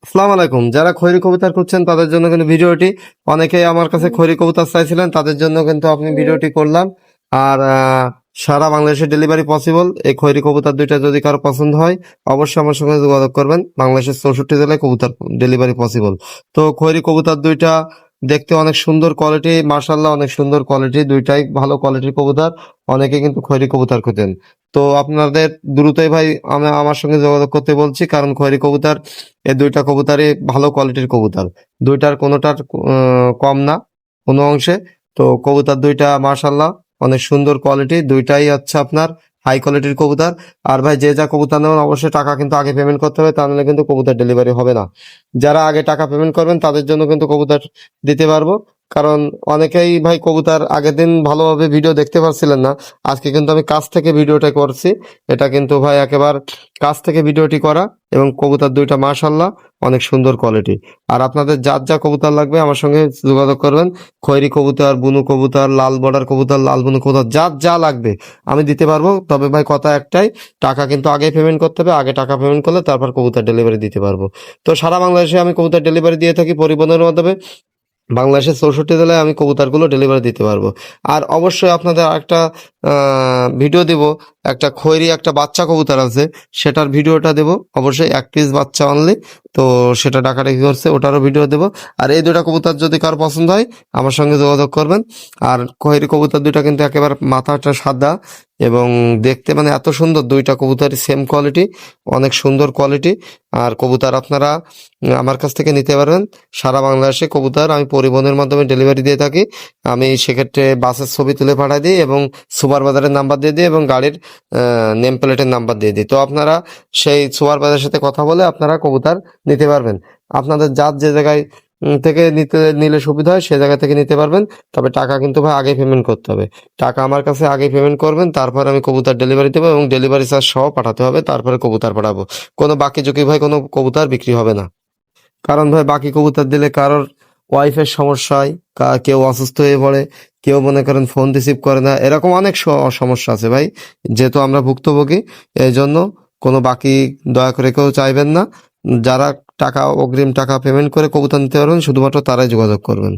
আসসালামু আলাইকুম। যারা খৈরী কবুতর খুঁজছেন তাদের জন্য কিন্তু ভিডিওটি, অনেকেই আমার কাছে খৈরী কবুতর চাইছিলেন, তাদের জন্য কিন্তু আপনি ভিডিওটি করলাম। আর সারা বাংলাদেশে ডেলিভারি পসিবল। এই খৈরী কবুতর দুইটা যদি কারো পছন্দ হয় অবশ্যই আমার সঙ্গে যোগাযোগ করবেন। বাংলাদেশের 64 জেলায় কবুতর ডেলিভারি পসিবল। তো খৈরী কবুতর দুইটা দেখতে অনেক সুন্দর কোয়ালিটি, মাশাআল্লাহ অনেক সুন্দর কোয়ালিটি, দুইটাই ভালো কোয়ালিটির কবুতর। অনেকে কিন্তু খৈরী কবুতর খোঁজেন। তো আপনাদের দ্রুতই ভাই আমার সঙ্গে যোগাযোগ করতে বলছি, কারণ খৈরী কবুতর এই দুইটা কবুতরই ভালো কোয়ালিটির কবুতর। দুইটার কোনোটার কম না কোনো অংশে। তো কবুতর দুইটা মাশাআল্লাহ অনেক সুন্দর কোয়ালিটি, দুইটাই হচ্ছে আপনার হাই কোয়ালিটির কবুতর। আর ভাই যে যা কবুতর নেবেন অবশ্যই টাকা কিন্তু আগে পেমেন্ট করতে হবে, তা নাহলে কিন্তু কবুতর ডেলিভারি হবে না। যারা আগে টাকা পেমেন্ট করবেন তাদের জন্য কিন্তু কবুতর দিতে পারবো। কারণ অনেকেই ভাই কবুতর আগের দিন ভালোভাবে ভিডিও দেখতে পাচ্ছিলেন না, আজকে কিন্তু আমি কাছ থেকে ভিডিওটা করছি। এটা কিন্তু ভাই একেবারে কাছ থেকে ভিডিওটি করা, এবং কবুতর দুইটা মাশাআল্লাহ অনেক সুন্দর কোয়ালিটি। আর আপনাদের যার যা কবুতর লাগবে আমার সঙ্গে যোগাযোগ করবেন। খয়েরি কবুতর, বুনু কবুতর, লাল বর্ডার কবুতর, লাল বুনু কবুতর, যার যা লাগবে আমি দিতে পারবো। তবে ভাই কথা একটাই, টাকা কিন্তু আগে পেমেন্ট করতে হবে। আগে টাকা পেমেন্ট করলে তারপর কবুতর ডেলিভারি দিতে পারবো। তো সারা বাংলাদেশে আমি কবুতর ডেলিভারি দিয়ে থাকি পরিবহনের মাধ্যমে। বাংলাদেশের 64 জেলায় আমি কবুতরগুলো ডেলিভারি দিতে পারবো। আর অবশ্যই আপনাদের একটা ভিডিও দেব, একটা খয়েরি একটা বাচ্চা কবুতর আছে, সেটার ভিডিওটা দেব অবশ্যই, 1 পিস বাচ্চা অনলি। তো সেটা ডাকাডাকি করছে, ওটারও ভিডিও দেব। আর এই দুটা কবুতর যদি কারো পছন্দ হয় আমার সঙ্গে যোগাযোগ করবেন। আর খয়েরি কবুতর দুইটা কিন্তু একেবারে মাথাটা সাদা, এবং দেখতে মানে এত সুন্দর, দুইটা কবুতরই সেম কোয়ালিটি, অনেক সুন্দর কোয়ালিটি। আর কবুতর আপনারা আমার কাছ থেকে নিতে পারবেন। সারা বাংলাদেশে কবুতর আমি পরিবহনের মাধ্যমে ডেলিভারি দিয়ে থাকি। আমি সেক্ষেত্রে বাসের ছবি তুলে পাঠাই দিই, এবং সুপার বাজারের নাম্বার দিয়ে দিই, এবং গাড়ির নেম প্লেটের নাম্বার দিয়ে দিই। তো আপনারা সেই সুপার বাজারের সাথে কথা বলে আপনারা কবুতর নিতে পারবেন। আপনাদের যার যে জায়গায় থেকে নিলে সুবিধা হয় সে জায়গা থেকে নিতে পারবেন। তবে টাকা কিন্তু ভাই আগে পেমেন্ট করতে হবে। টাকা আমার কাছে আগে পেমেন্ট করবেন, তারপর আমি কবুতর ডেলিভারি দেবো, এবং ডেলিভারি চার্জ সহ পাঠাতে হবে, তারপরে কবুতর পাঠাবো। কোনো বাকি ঝুঁকি ভাই কোনো কবুতর বিক্রি হবে না। কারণ ভাই বাকি কবুতর দিলে কারোর ওয়াইফের সমস্যা হয়, কেউ অসুস্থ হয়ে পড়ে, কেউ মনে করেন ফোন রিসিভ করে না, এরকম অনেক সমস্যা আছে ভাই। যেহেতু আমরা ভুক্তভোগী, এই জন্য কোনো বাকি দয়া করে কেউ চাইবেন না। যারা টাকা অগ্রিম টাকা পেমেন্ট করে কবুতর নিতে পারবেন শুধুমাত্র তারাই যোগাযোগ করবেন।